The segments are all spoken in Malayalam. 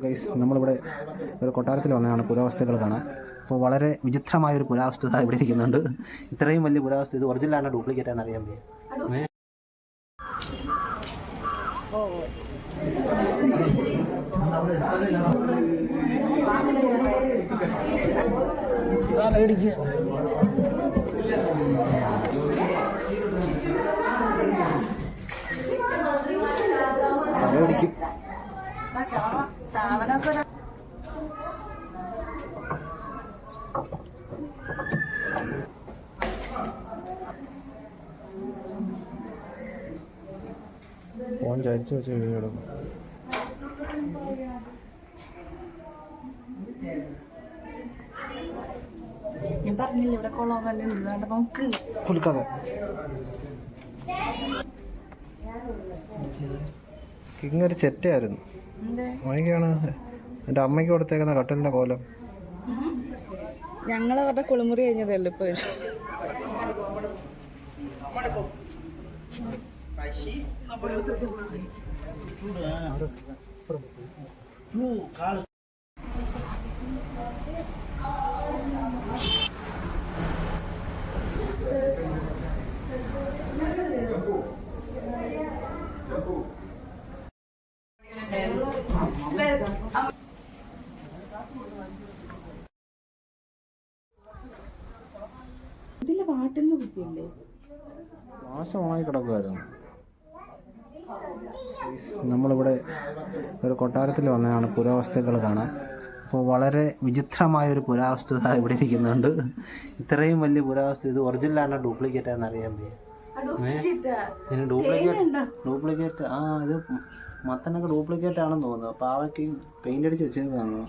ഗൈസ്, നമ്മളിവിടെ ഒരു കൊട്ടാരത്തിൽ വന്നതാണ് പുരാവസ്തുക്കൾ കാണാൻ. അപ്പോൾ വളരെ വിചിത്രമായൊരു പുരാവസ്തു ഇവിടെ ഇരിക്കുന്നുണ്ട്. ഇത്രയും വലിയ പുരാവസ്തു ഇത് ഒറിജിനലാണോ ഡ്യൂപ്ലിക്കേറ്റ് ആണെന്ന് അറിയാൻ പറ്റും. ഫോൺ ചരിച്ചു വെച്ച് വീഡിയോ എടുക്കും. ഞാൻ പറഞ്ഞില്ല ഇവിടെ കൊള്ളാൻ നോക്ക് കൊടുക്കാതെ ഇങ്ങൊരു ചെറ്റയായിരുന്നു. ഭയങ്കരാണ് എൻ്റെ അമ്മയ്ക്ക് കൊടുത്തേക്കുന്ന കട്ടലിൻ്റെ കോലം. ഞങ്ങൾ അവരുടെ കുളിമുറി കഴിഞ്ഞതേ ഉള്ളൂ ഇപ്പൊ. ഇതിലെ പാട്ടുന്ന കുട്ടിയല്ലേ, നാശമായി കിടക്കുമായിരുന്നു. നമ്മളിവിടെ ഒരു കൊട്ടാരത്തിൽ വന്നതാണ് പുരാവസ്തുക്കൾ കാണാൻ. അപ്പോൾ വളരെ വിചിത്രമായൊരു പുരാവസ്തു ഇവിടെ ഇരിക്കുന്നുണ്ട്. ഇത്രയും വലിയ പുരാവസ്തു ഇത് ഒറിജിനലാണോ ഡ്യൂപ്ലിക്കേറ്റ് ആണെന്ന് അറിയാൻ പറ്റും. ഡ്യൂപ്ലിക്കേറ്റ് ഇത് മത്തനൊക്കെ ഡ്യൂപ്ലിക്കേറ്റ് ആണെന്ന് തോന്നുന്നു. അപ്പോൾ അവർക്ക് പെയിൻ്റ് അടിച്ച് വെച്ചേക്കാണ്.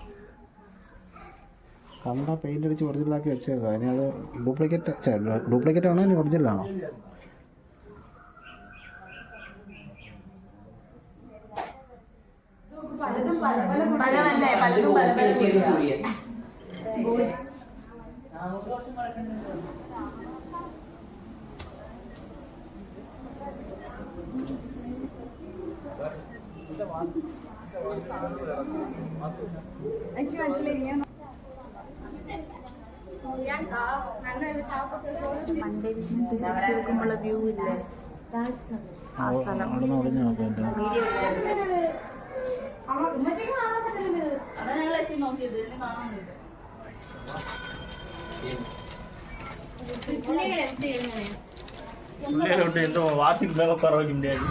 കണ്ട പെയിൻ്റ് അടിച്ച് ഒറിജിനലാക്കി വെച്ചേക്കാം. ഇനി അത് ഡ്യൂപ്ലിക്കേറ്റ് ആണോ ഇനി ഒറിജിനലാണോ? വ്യൂ ഇല്ലേ ആ സ്ഥലം ఎంతో వార్షిక మేళ పర్వాలేదు.